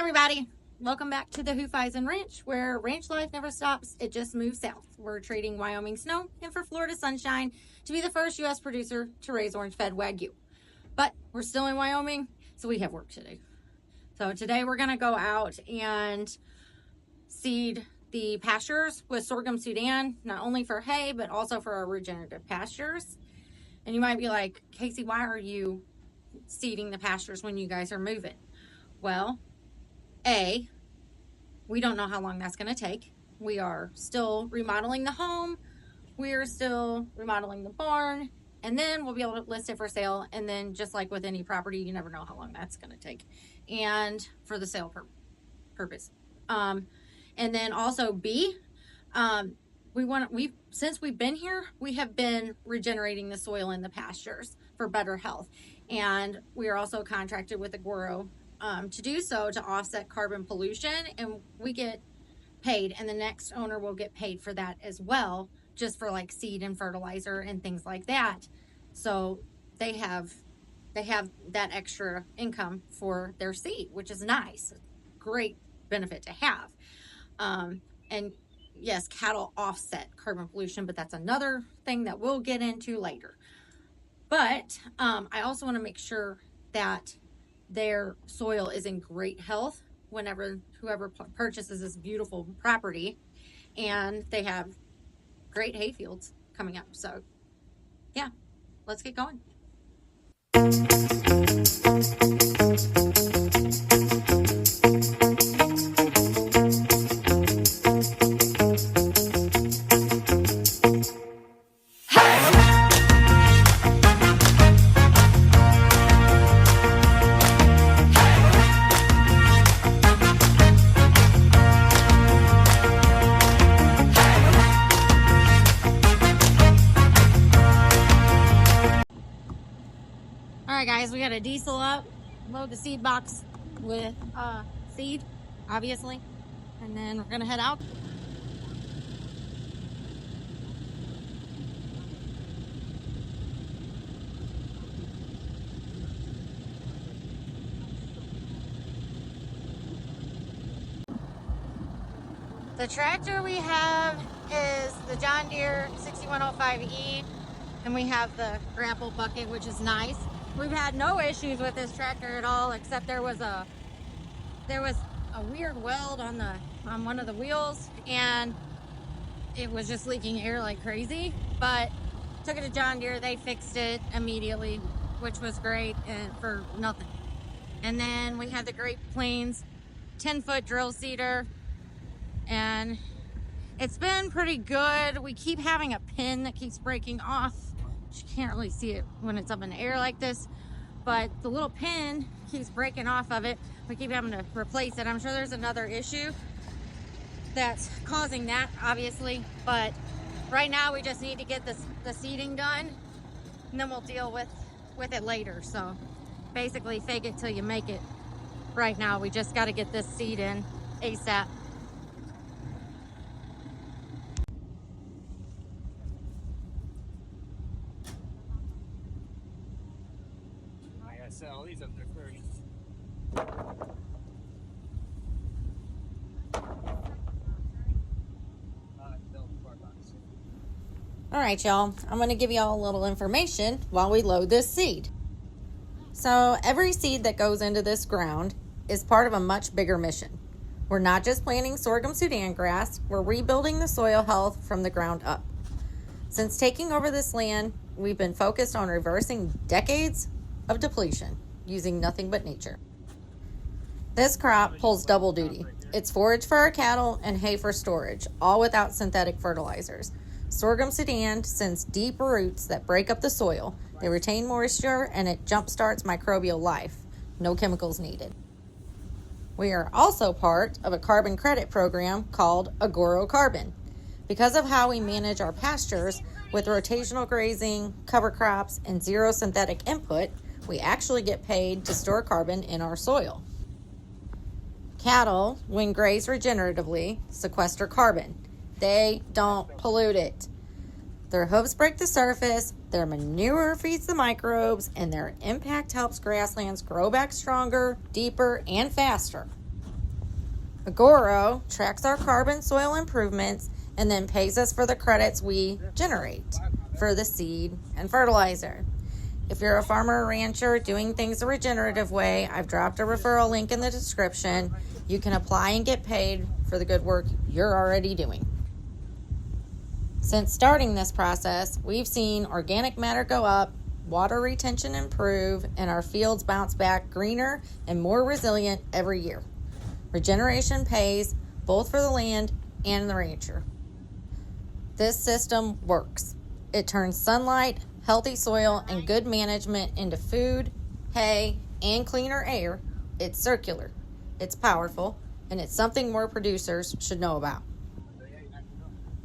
everybody, welcome back to the Hufeisen-Ranch, where ranch life never stops, it just moves south. We're trading Wyoming snow and for Florida sunshine to be the first U.S. producer to raise orange-fed Wagyu. But we're still in Wyoming, so we have work to do. So today we're going to go out and seed the pastures with sorghum Sudan, not only for hay, but also for our regenerative pastures. And you might be like, Casey, why are you seeding the pastures when you guys are moving? Well, we don't know how long that's going to take. We are still remodeling the home. We are still remodeling the barn. And then we'll be able to list it for sale. And then just like with any property, you never know how long that's going to take. And for the sale purpose. And then also since we've been here, we have been regenerating the soil in the pastures for better health. And we are also contracted with Agoro to do so, to offset carbon pollution, and we get paid, and the next owner will get paid for that as well, just for like seed and fertilizer and things like that. So they have that extra income for their seed, which is nice. Great benefit to have. And yes, cattle offset carbon pollution, but that's another thing that we'll get into later. But I also want to make sure that their soil is in great health whoever purchases this beautiful property, and they have great hay fields coming up. So yeah, let's get going. Alright guys, we got a diesel up, load the seed box with seed, obviously, and then we're gonna head out. The tractor we have is the John Deere 6105E, and we have the grapple bucket, which is nice. We've had no issues with this tractor at all, except there was a weird weld on one of the wheels, and it was just leaking air like crazy. But took it to John Deere, they fixed it immediately, which was great, and for nothing. And then we had the Great Plains 10-foot drill seeder, and it's been pretty good. We keep having a pin that keeps breaking off. You can't really see it when it's up in the air like this, but the little pin keeps breaking off of it. We keep having to replace it. I'm sure there's another issue that's causing that, obviously, but right now we just need to get the seeding done, and then we'll deal with it later. So basically, fake it till you make it. Right now we just got to get this seed in ASAP. Sell these up there first. All right, y'all, I'm going to give y'all a little information while we load this seed. So every seed that goes into this ground is part of a much bigger mission. We're not just planting sorghum Sudan grass, we're rebuilding the soil health from the ground up. Since taking over this land, we've been focused on reversing decades of depletion using nothing but nature. This crop pulls double duty. It's forage for our cattle and hay for storage, all without synthetic fertilizers. Sorghum Sudan sends deep roots that break up the soil. They retain moisture, and it jumpstarts microbial life. No chemicals needed. We are also part of a carbon credit program called Agoro Carbon. Because of how we manage our pastures with rotational grazing, cover crops, and zero synthetic input, we actually get paid to store carbon in our soil. Cattle, when grazed regeneratively, sequester carbon. They don't pollute it. Their hooves break the surface, their manure feeds the microbes, and their impact helps grasslands grow back stronger, deeper, and faster. Agoro tracks our carbon soil improvements and then pays us for the credits we generate for the seed and fertilizer. If you're a farmer or rancher doing things the regenerative way, I've dropped a referral link in the description. You can apply and get paid for the good work you're already doing. Since starting this process, we've seen organic matter go up, water retention improve, and our fields bounce back greener and more resilient every year. Regeneration pays both for the land and the rancher. This system works. It turns sunlight, healthy soil, and good management into food, hay, and cleaner air. It's circular, it's powerful, and it's something more producers should know about.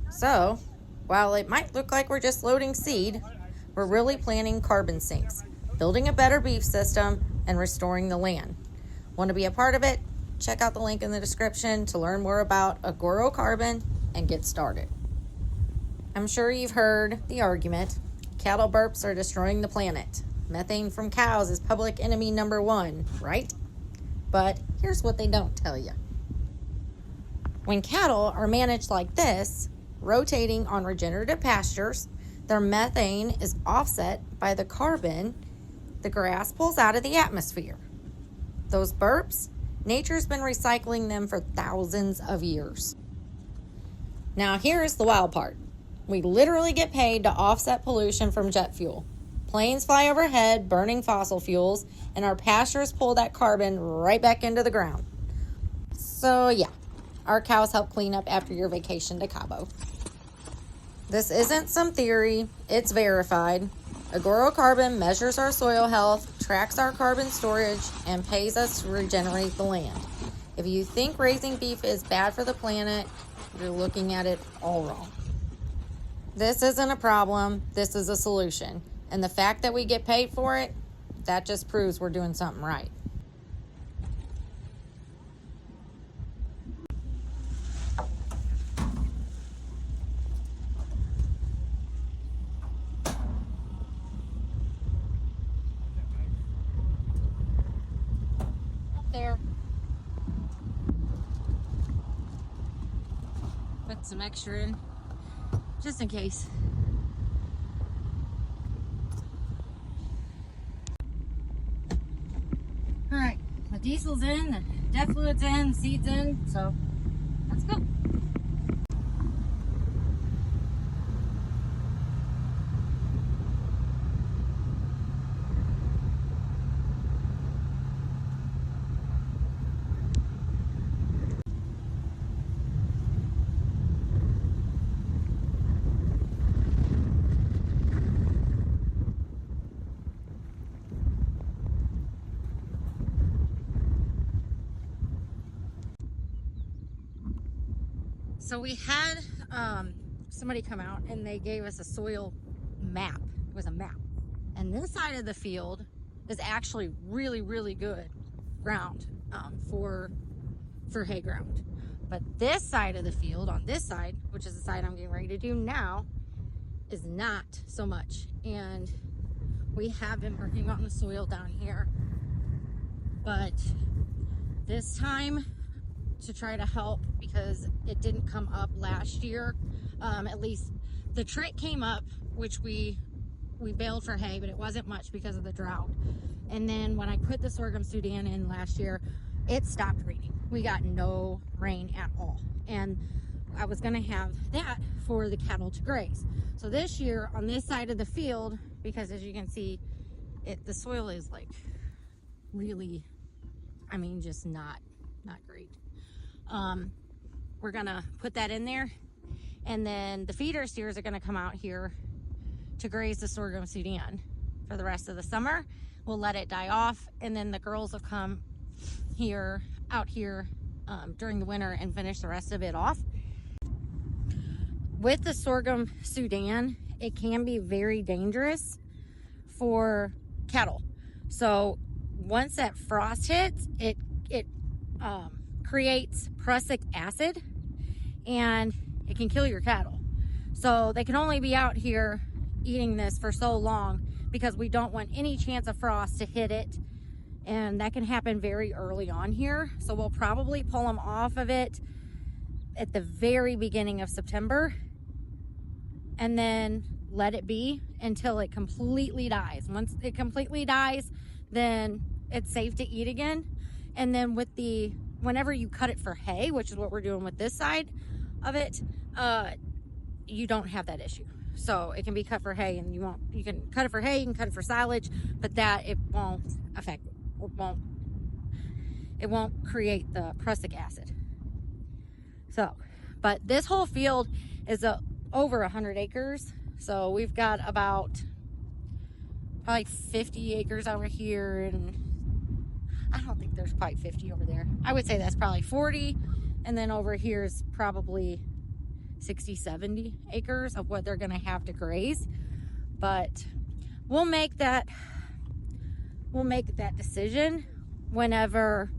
So, while it might look like we're just loading seed, we're really planting carbon sinks, building a better beef system, and restoring the land. Want to be a part of it? Check out the link in the description to learn more about Agoro Carbon and get started. I'm sure you've heard the argument, cattle burps are destroying the planet. Methane from cows is public enemy number one, right? But here's what they don't tell you. When cattle are managed like this, rotating on regenerative pastures, their methane is offset by the carbon the grass pulls out of the atmosphere. Those burps, nature's been recycling them for thousands of years. Now here's the wild part. We literally get paid to offset pollution from jet fuel. Planes fly overhead burning fossil fuels, and our pastures pull that carbon right back into the ground. So yeah, our cows help clean up after your vacation to Cabo. This isn't some theory, it's verified. Agoro Carbon measures our soil health, tracks our carbon storage, and pays us to regenerate the land. If you think raising beef is bad for the planet, you're looking at it all wrong. This isn't a problem, this is a solution. And the fact that we get paid for it, that just proves we're doing something right. There. Put some extra in, just in case. All right, the diesel's in, the dead fluid's in, the seed's in, so let's go. So we had somebody come out and they gave us a soil map. It was a map. And this side of the field is actually really, really good ground for hay ground. But this side of the field, on this side, which is the side I'm getting ready to do now, is not so much. And we have been working on the soil down here. But this time, to try to help, because it didn't come up last year, at least the trick came up, which we baled for hay, but it wasn't much because of the drought. And then when I put the sorghum Sudan in last year, it stopped raining. We got no rain at all, and I was gonna have that for the cattle to graze. So this year on this side of the field, because as you can see, the soil is like really, I mean, just not great. We're gonna put that in there, and then the feeder steers are gonna come out here to graze the sorghum Sudan for the rest of the summer. We'll let it die off, and then the girls will come out here during the winter and finish the rest of it off. With the sorghum Sudan, it can be very dangerous for cattle. So once that frost hits, it creates prussic acid, and it can kill your cattle. So they can only be out here eating this for so long, because we don't want any chance of frost to hit it and that can happen very early on here. So we'll probably pull them off of it at the very beginning of September, and then let it be until it completely dies. Once it completely dies, then it's safe to eat again. And then whenever you cut it for hay, which is what we're doing with this side of it, you don't have that issue. So it can be cut for hay, and you can cut it for hay, you can cut it for silage, but that it won't affect it. It won't create the prussic acid. So, but this whole field is over 100 acres. So we've got about probably 50 acres over here, and I don't think there's probably 50 over there. I would say that's probably 40, and then over here is probably 60, 70 acres of what they're going to have to graze. But we'll make that decision whenever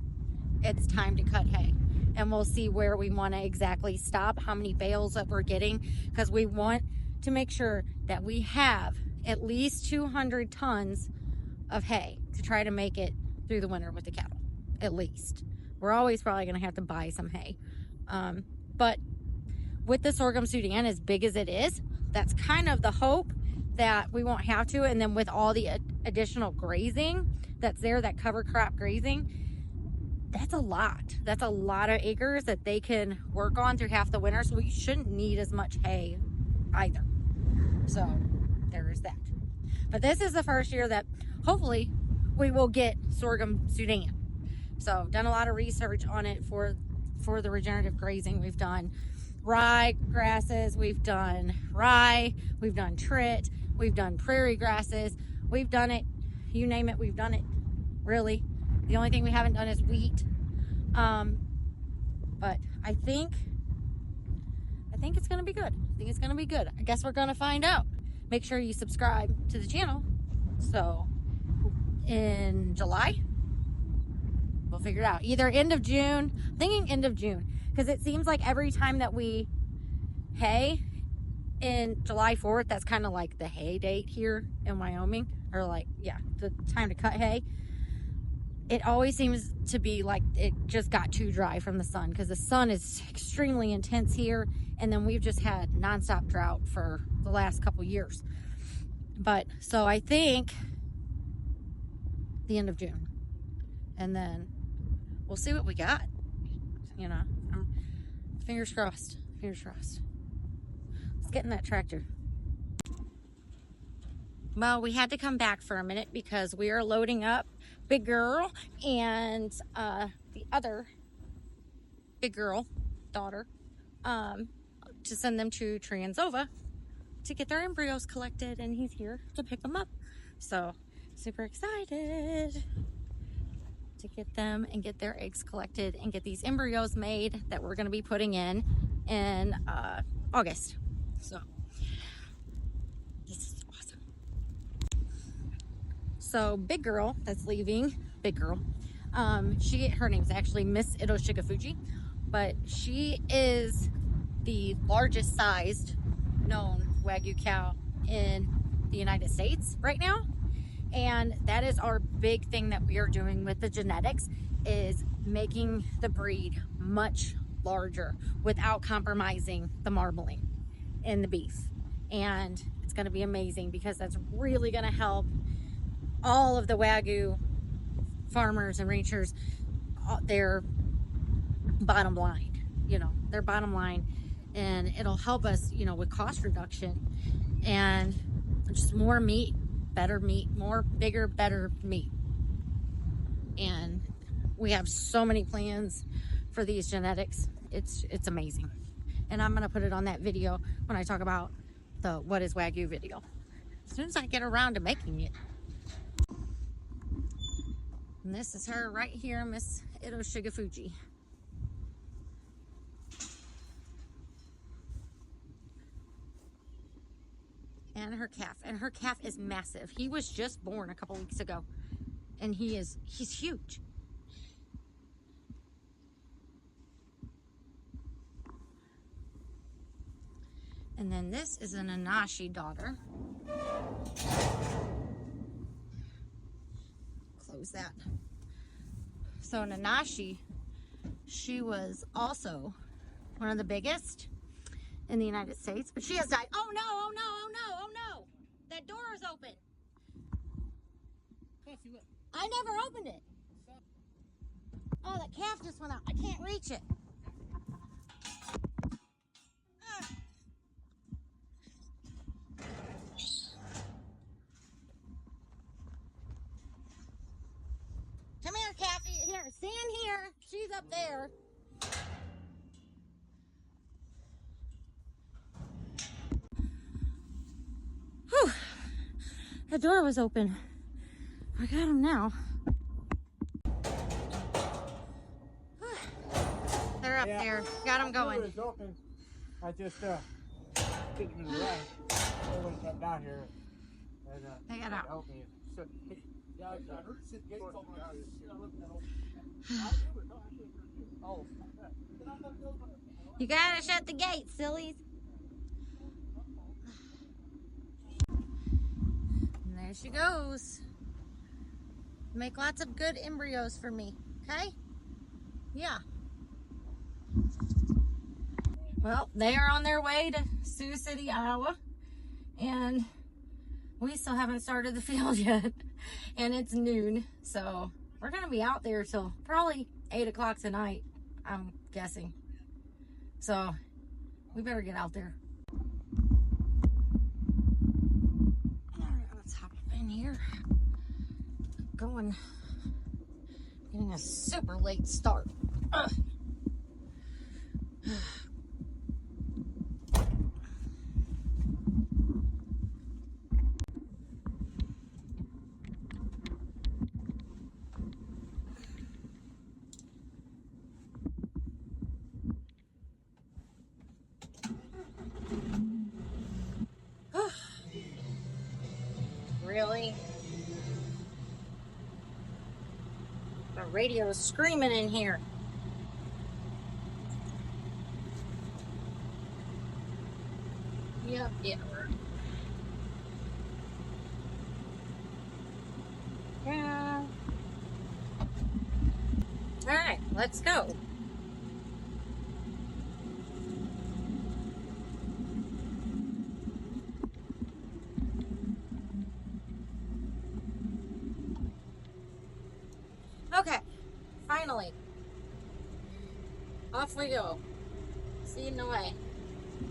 it's time to cut hay, and we'll see where we want to exactly stop, how many bales that we're getting, because we want to make sure that we have at least 200 tons of hay to try to make it through the winter with the cattle. At least. We're always probably going to have to buy some hay, but with the sorghum Sudan, as big as it is, that's kind of the hope that we won't have to. And then with all the additional grazing that's there, that cover crop grazing, that's a lot. That's a lot of acres that they can work on through half the winter. So we shouldn't need as much hay either. So there is that. But this is the first year that hopefully we will get sorghum Sudan. So I've done a lot of research on it for the regenerative grazing. We've done rye grasses, we've done rye, we've done trit, we've done prairie grasses, we've done it, you name it, we've done it, really. The only thing we haven't done is wheat. But I think it's gonna be good. I think it's gonna be good. I guess we're gonna find out. Make sure you subscribe to the channel. So in July, we'll figure it out. Either end of June, I'm thinking end of June, because it seems like every time that we hay in July 4th, that's kind of like the hay date here in Wyoming, or like, yeah, the time to cut hay. It always seems to be like it just got too dry from the sun, because the sun is extremely intense here, and then we've just had nonstop drought for the last couple years. But so I think the end of June, and then we'll see what we got. You know, fingers crossed. Fingers crossed. Let's get in that tractor. Well, we had to come back for a minute because we are loading up Big Girl and the other Big Girl daughter to send them to Transova to get their embryos collected, and he's here to pick them up. So super excited to get them and get their eggs collected and get these embryos made that we're going to be putting in August. So this is awesome. So Big Girl that's leaving, Big Girl, her name's actually Miss Ito-Shigafuji, but she is the largest sized known Wagyu cow in the United States right now. And that is our big thing that we are doing with the genetics, is making the breed much larger without compromising the marbling in the beef. And it's going to be amazing, because that's really going to help all of the Wagyu farmers and ranchers, their bottom line, their bottom line. And it'll help us, with cost reduction and just more meat, better meat, more bigger, better meat. And we have so many plans for these genetics. It's amazing. And I'm going to put it on that video when I talk about the What is Wagyu video, as soon as I get around to making it. And this is her right here, Miss Ito-Shigafuji. And her calf is massive. He was just born a couple weeks ago, and he's huge. And then this is an Anashi daughter. Close that. So Nanashi, she was also one of the biggest in the United States, but she has died. Oh no, oh no, oh no, oh no. That door is open. I never opened it. Oh, that calf just went out. I can't reach it. Come here, Kathy. Here, stand here. She's up there. Whew. The door was open. I got him now. They're up there. Got them going. It's open. I just didn't realize they wouldn't come down here. And, They got out. help me. So, yeah, I heard it said gates open. You gotta shut the gates, sillies. And there she goes. Make lots of good embryos for me, okay? Yeah. Well, they are on their way to Sioux City, Iowa, and we still haven't started the field yet, and it's noon, so we're gonna be out there till probably 8 o'clock tonight, I'm guessing. So we better get out there. All right, let's hop in here. Getting a super late start. Ugh. Really? The radio is screaming in here. Yep, yeah. Yeah. All right, let's go. Okay, finally, off we go. Seeding away.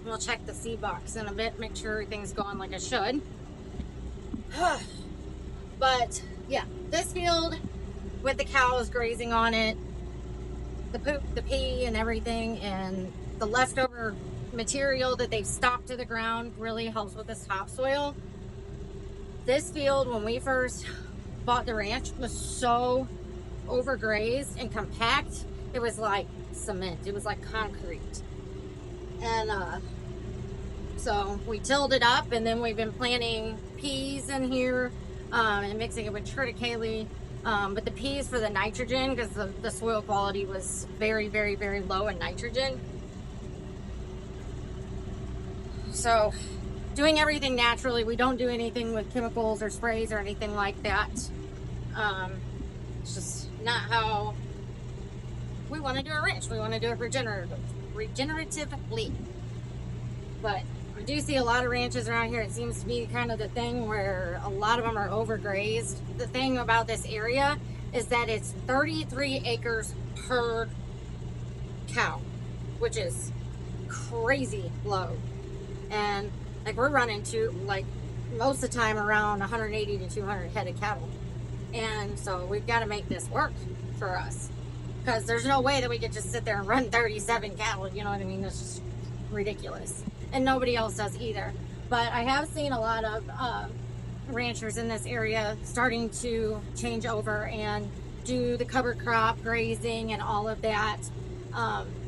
We'll check the seed box in a bit, make sure everything's going like it should. But yeah, this field with the cows grazing on it, the poop, the pee and everything, and the leftover material that they've stopped to the ground really helps with this topsoil. This field, when we first bought the ranch, was so overgrazed and compact. It was like cement. It was like concrete. And so we tilled it up, and then we've been planting peas in here and mixing it with triticale. But the peas for the nitrogen, because the soil quality was very, very, very low in nitrogen. So doing everything naturally. We don't do anything with chemicals or sprays or anything like that. It's just not how we want to do a ranch. We want to do it regeneratively. But we do see a lot of ranches around here. It seems to be kind of the thing where a lot of them are overgrazed. The thing about this area is that it's 33 acres per cow, which is crazy low. And like we're running to like most of the time around 180 to 200 head of cattle. And so we've got to make this work for us, because there's no way that we could just sit there and run 37 cattle. You know what I mean? That's just ridiculous. And nobody else does either. But I have seen a lot of ranchers in this area starting to change over and do the cover crop grazing and all of that.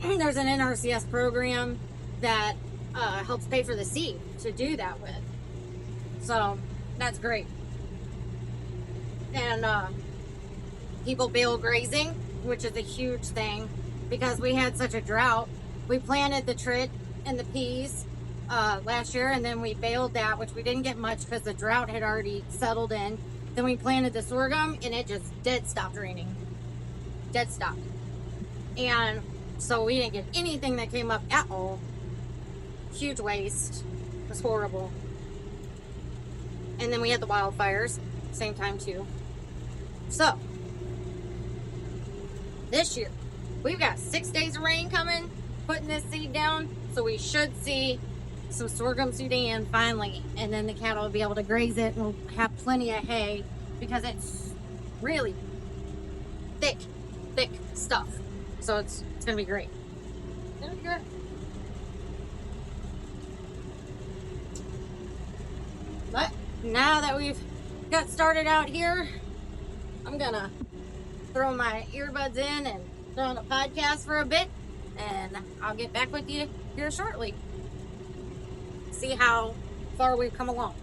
There's an NRCS program that helps pay for the seed to do that with. So that's great. And people bail grazing, which is a huge thing, because we had such a drought. We planted the trit and the peas last year, and then we baled that, which we didn't get much because the drought had already settled in. Then we planted the sorghum, and it just dead stopped raining. dead stock. And so we didn't get anything that came up at all. Huge waste. It was horrible. And then we had the wildfires, same time too. So, this year, we've got 6 days of rain coming, putting this seed down, so we should see some sorghum Sudan finally, and then the cattle will be able to graze it, and we'll have plenty of hay, because it's really thick stuff. So it's gonna be great. It's gonna be great. But now that we've got started out here, I'm gonna throw my earbuds in and throw on a podcast for a bit, and I'll get back with you here shortly. See how far we've come along.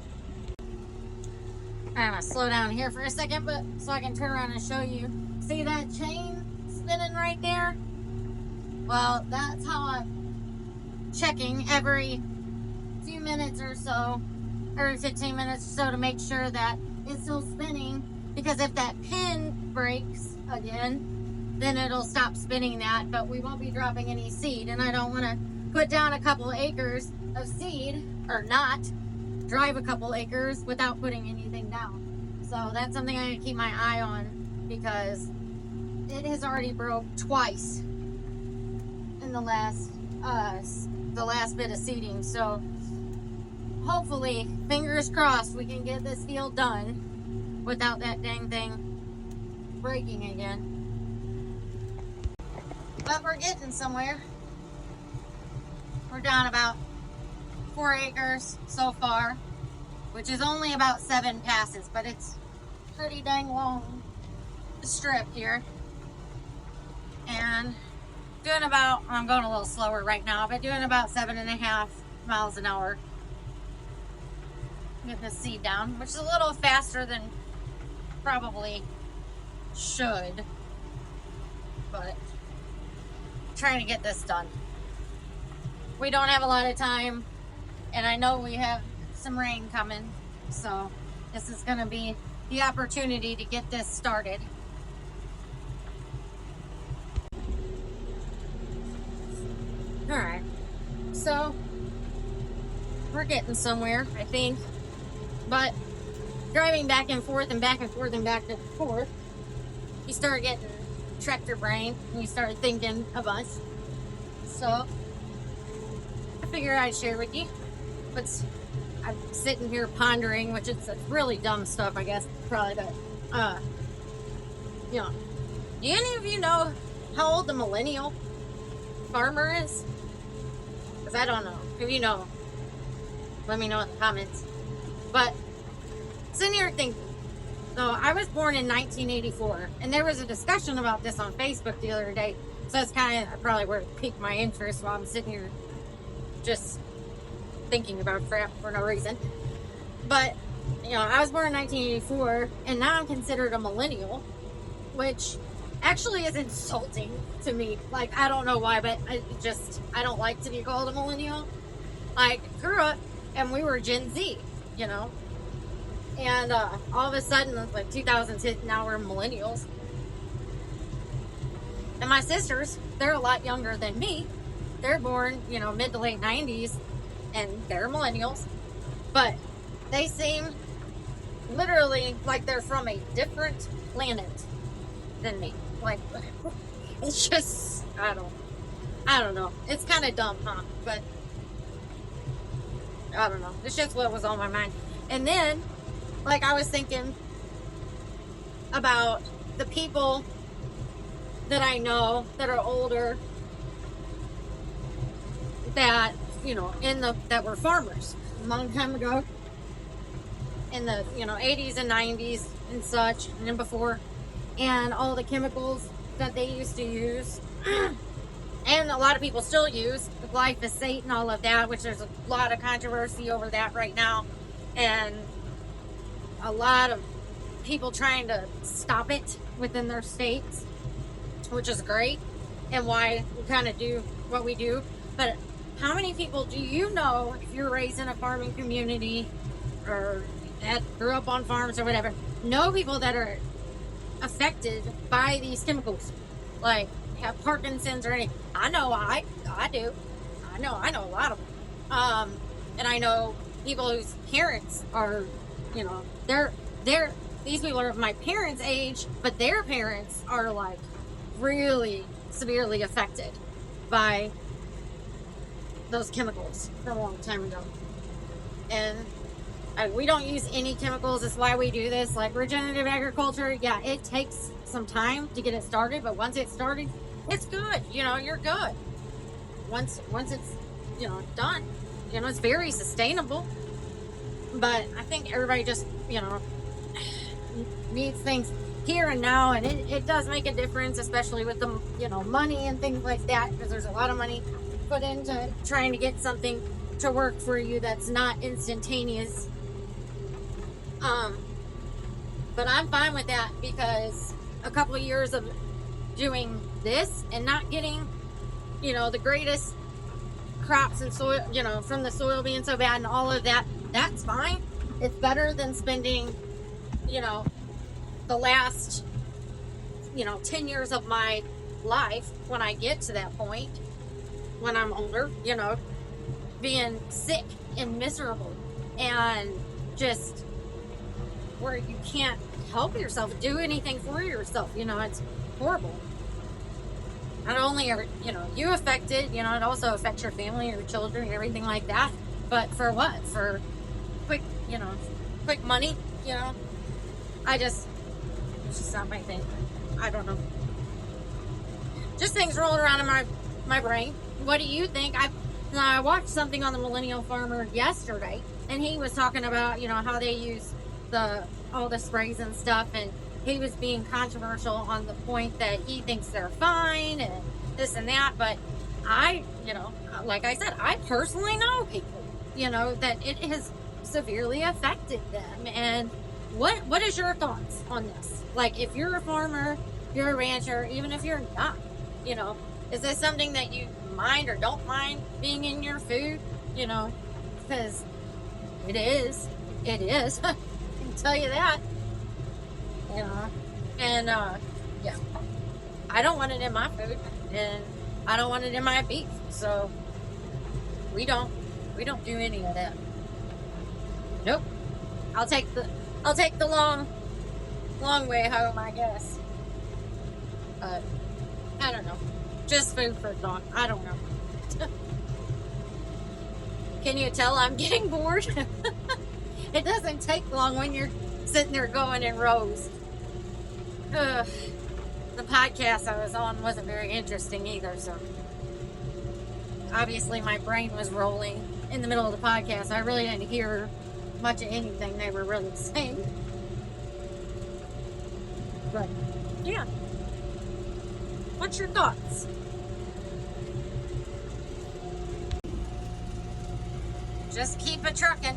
I'm gonna slow down here for a second, but so I can turn around and show you. See that chain spinning right there? Well, that's how I'm checking every few minutes or so, every 15 minutes or so, to make sure that it's still spinning, because if that pin breaks again, then it'll stop spinning that, but we won't be dropping any seed, and I don't want to put down a couple acres of seed, or not drive a couple acres without putting anything down. So that's something I need to keep my eye on, because it has already broke twice in the last bit of seeding. So hopefully, fingers crossed, we can get this field done without that dang thing breaking again. But we're getting somewhere. We're down about 4 acres so far, which is only about 7 passes, but it's pretty dang long strip here. And doing about, I'm going a little slower right now, but doing about 7.5 miles an hour. Get the seed down, which is a little faster than probably should, but trying to get this done. We don't have a lot of time, and I know we have some rain coming, so this is going to be the opportunity to get this started. Alright, so we're getting somewhere, I think, but driving back and forth and back and forth and back and forth, you start getting tractor brain, and you start thinking a bunch. So I figured I'd share with you. But I'm sitting here pondering, which is really dumb stuff, I guess, probably, but you know, do any of you know how old the millennial farmer is? Because I don't know. If you know, let me know in the comments. But sitting here thinking, so I was born in 1984, and there was a discussion about this on Facebook the other day. So that's kind of probably where it piqued my interest while I'm sitting here just thinking about crap for no reason. But, you know, I was born in 1984, and now I'm considered a millennial, which actually is insulting to me. Like, I don't know why, but I don't like to be called a millennial. I grew up, and we were Gen Z, you know. And all of a sudden, it's like 2000s hit, now we're millennials. And my sisters, they're a lot younger than me. They're born, you know, mid to late 90s, and they're millennials. But they seem literally like they're from a different planet than me. Like, it's just, I don't know. It's kind of dumb, huh? But I don't know. It's just what was on my mind. And then, like, I was thinking about the people that I know that are older, that, you know, that were farmers a long time ago, in the, you know, 80s and 90s and such, and then before, and all the chemicals that they used to use, and a lot of people still use, the glyphosate and all of that, which there's a lot of controversy over that right now, and a lot of people trying to stop it within their states, which is great, and why we kind of do what we do. But how many people do you know, if you're raised in a farming community or that grew up on farms or whatever, know people that are affected by these chemicals like have Parkinson's or anything. I know I do. I know a lot of them. And I know people whose parents are, you know, these people are my parents' age, but their parents are like really severely affected by those chemicals from a long time ago. And we don't use any chemicals. That's why we do this. Like regenerative agriculture, yeah, it takes some time to get it started, but once it's started, it's good. You know, you're good. Once it's, you know, done, you know, it's very sustainable. But I think everybody just, you know, needs things here and now, and it does make a difference, especially with the, you know, money and things like that, because there's a lot of money put into trying to get something to work for you that's not instantaneous. But I'm fine with that, because a couple of years of doing this and not getting, you know, the greatest crops and soil, you know, from the soil being so bad and all of that, that's fine. It's better than spending, you know, the last, you know, 10 years of my life, when I get to that point, when I'm older, you know, being sick and miserable and just where you can't help yourself, do anything for yourself. You know, it's horrible. Not only are, you know, you affected, you know, it also affects your family, your children, and everything like that. But for what? For quick, you know, quick money, you know? It's just not my thing. I don't know. Just things rolling around in my brain. What do you think? I watched something on the Millennial Farmer yesterday, and he was talking about, you know, how they use all the sprays and stuff, and he was being controversial on the point that he thinks they're fine and this and that. But I, you know, like I said, I personally know people, you know, that it has severely affected them. And what is your thoughts on this? Like, if you're a farmer, you're a rancher, even if you're not, you know, is this something that you mind or don't mind being in your food? You know, because it is. I can tell you that. You know, and yeah, I don't want it in my food, and I don't want it in my beef. So we don't do any of that. Nope. I'll take the long way home, I guess. I don't know. Just food for thought. I don't know. Can you tell I'm getting bored? It doesn't take long when you're sitting there going in rows. The podcast I was on wasn't very interesting either, so obviously my brain was rolling in the middle of the podcast. I really didn't hear much of anything they were really saying. But yeah, what's your thoughts? Just keep it trucking.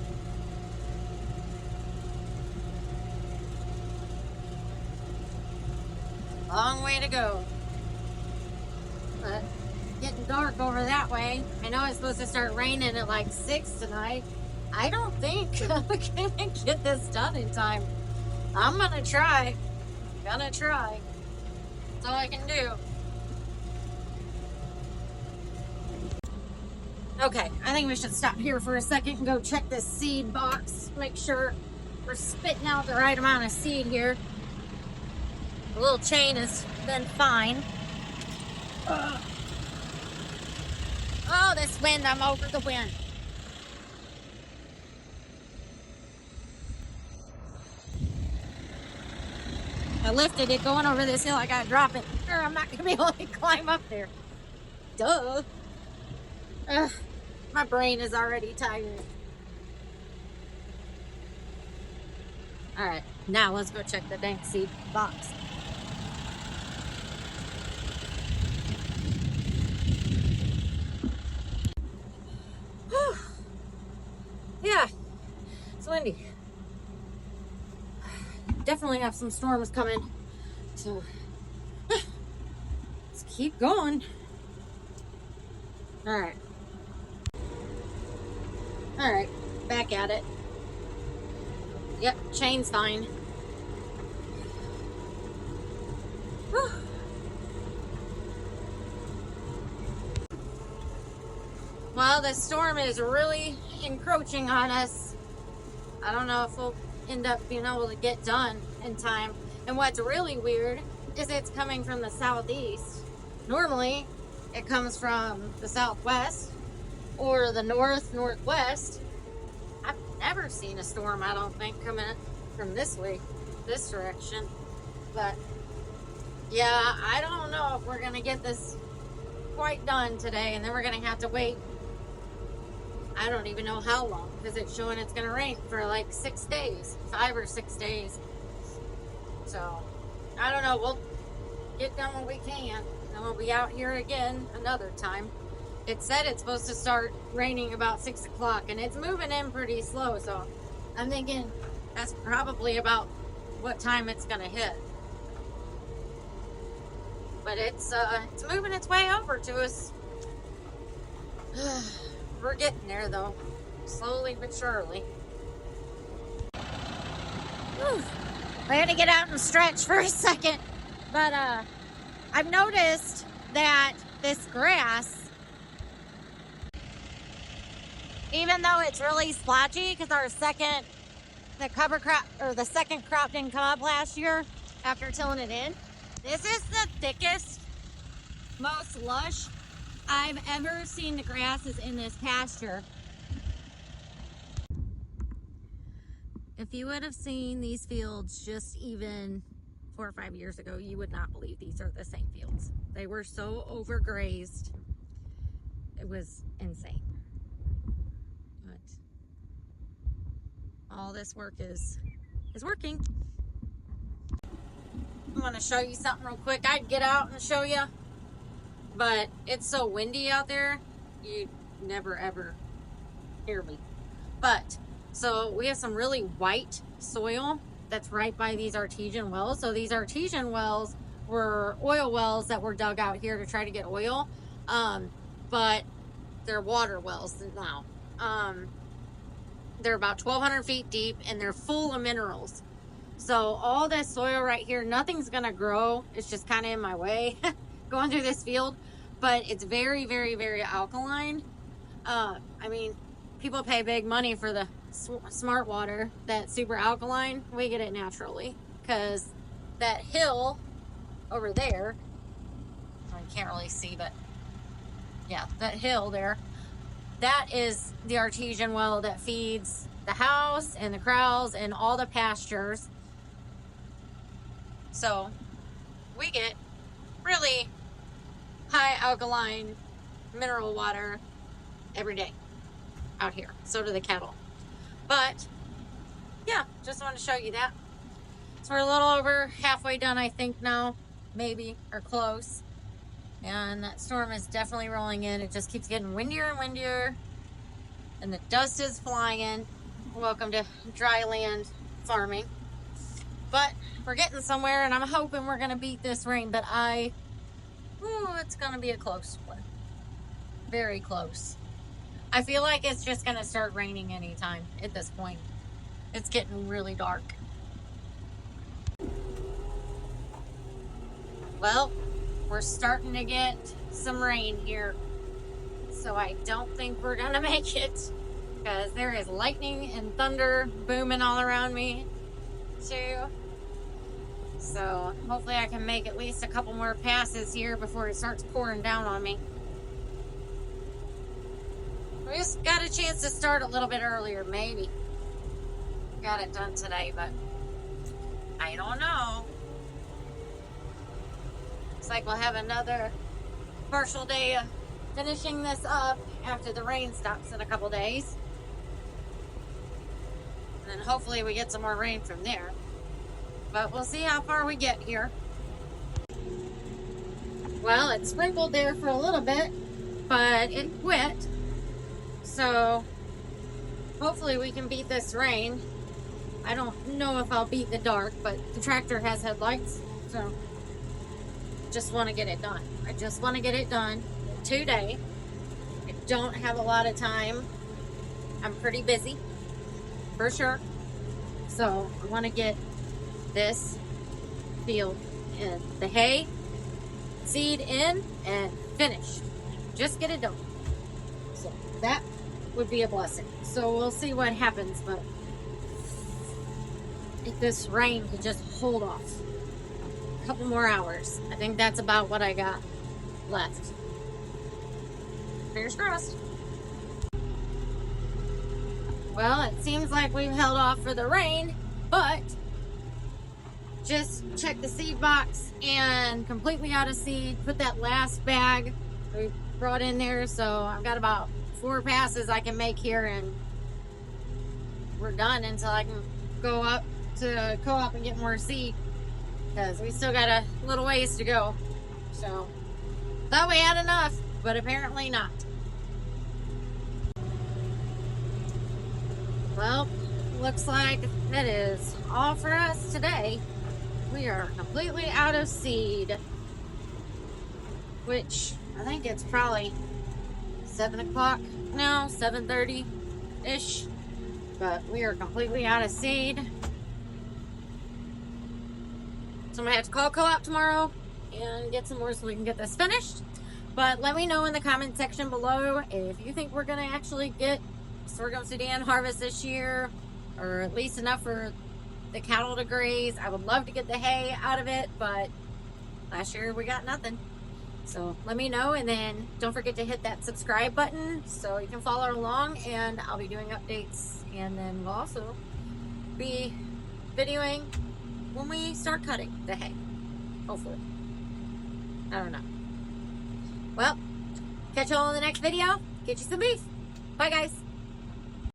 Long way to go. But getting dark over that way. I know it's supposed to start raining at like 6 tonight. I don't think I'm gonna get this done in time. I'm gonna try. That's all I can do. Okay, I think we should stop here for a second and go check this seed box. Make sure we're spitting out the right amount of seed here. The little chain has been fine. Oh, this wind, I'm over the wind. I lifted it going over this hill. I gotta drop it, or I'm not gonna be able to climb up there. Duh. My brain is already tired. Alright, now let's go check the dank seed box. Yeah, it's windy. Definitely have some storms coming, so let's keep going. All right, back at it. Yep, chain's fine. Whew. Well, the storm is really encroaching on us. I don't know if we'll end up being able to get done in time. And what's really weird is it's coming from the southeast. Normally, it comes from the southwest or the northwest. I've never seen a storm, I don't think, coming from this way, this direction. But yeah, I don't know if we're gonna get this quite done today, and then we're gonna have to wait. I don't even know how long, because it's showing it's gonna rain for like 6 days, 5 or 6 days. So I don't know. We'll get done when we can, and we'll be out here again another time. It said it's supposed to start raining about 6 o'clock, and it's moving in pretty slow. So I'm thinking that's probably about what time it's gonna hit. But it's moving its way over to us. We're getting there though, slowly but surely. Whew. I had to get out and stretch for a second, but I've noticed that this grass, even though it's really splotchy, because the cover crop, or the second crop didn't come up last year after tilling it in, this is the thickest, most lush I've ever seen the grasses in this pasture. If you would have seen these fields just even 4 or 5 years ago, you would not believe these are the same fields. They were so overgrazed. It was insane. But all this work is working. I'm going to show you something real quick. I'd get out and show you, but it's so windy out there, you'd never ever hear me. But so we have some really white soil that's right by these artesian wells. So these artesian wells were oil wells that were dug out here to try to get oil, but they're water wells now. They're about 1,200 feet deep, and they're full of minerals. So all this soil right here, nothing's gonna grow. It's just kind of in my way going through this field, but it's very, very, very alkaline. I mean, people pay big money for the smart water that's super alkaline. We get it naturally, because that hill over there, I can't really see, but yeah, that hill there, that is the artesian well that feeds the house and the cows and all the pastures. So we get really high alkaline mineral water every day out here. So do the cattle. But yeah, just wanted to show you that. So we're a little over halfway done, I think now, maybe, or close. And that storm is definitely rolling in. It just keeps getting windier and windier, and the dust is flying. Welcome to dry land farming. But we're getting somewhere, and I'm hoping we're gonna beat this rain, but it's gonna be a close one. Very close. I feel like it's just gonna start raining anytime at this point. It's getting really dark. Well, we're starting to get some rain here, so I don't think we're gonna make it, because there is lightning and thunder booming all around me too. So hopefully I can make at least a couple more passes here before it starts pouring down on me. We just got a chance to start a little bit earlier, maybe. Got it done today, but I don't know. Looks like we'll have another partial day of finishing this up after the rain stops in a couple days. And then hopefully we get some more rain from there. But we'll see how far we get here. Well, it sprinkled there for a little bit, but it quit. So hopefully we can beat this rain. I don't know if I'll beat the dark, but the tractor has headlights, so just want to get it done. I just want to get it done today. I don't have a lot of time. I'm pretty busy, for sure. So I want to get this field and the hay, seed in, and finished. Just get it done. So that would be a blessing. So we'll see what happens, but if this rain could just hold off a couple more hours, I think that's about what I got left. Fingers crossed. Well, it seems like we've held off for the rain, but just check the seed box and completely out of seed. Put that last bag we brought in there, so I've got about 4 passes I can make here, and we're done until I can go up to co-op and get more seed, because we still got a little ways to go. So thought we had enough, but apparently not. Well, looks like that is all for us today. We are completely out of seed, which I think it's probably 7 o'clock now, 7:30-ish, but we are completely out of seed. So I'm gonna have to call co-op tomorrow and get some more so we can get this finished. But let me know in the comment section below if you think we're gonna actually get sorghum Sudan harvest this year, or at least enough for the cattle to graze. I would love to get the hay out of it, but last year we got nothing. So let me know, and then don't forget to hit that subscribe button so you can follow along, and I'll be doing updates, and then we'll also be videoing when we start cutting the hay, hopefully. I don't know. Well, catch you all in the next video. Get you some beef. Bye guys.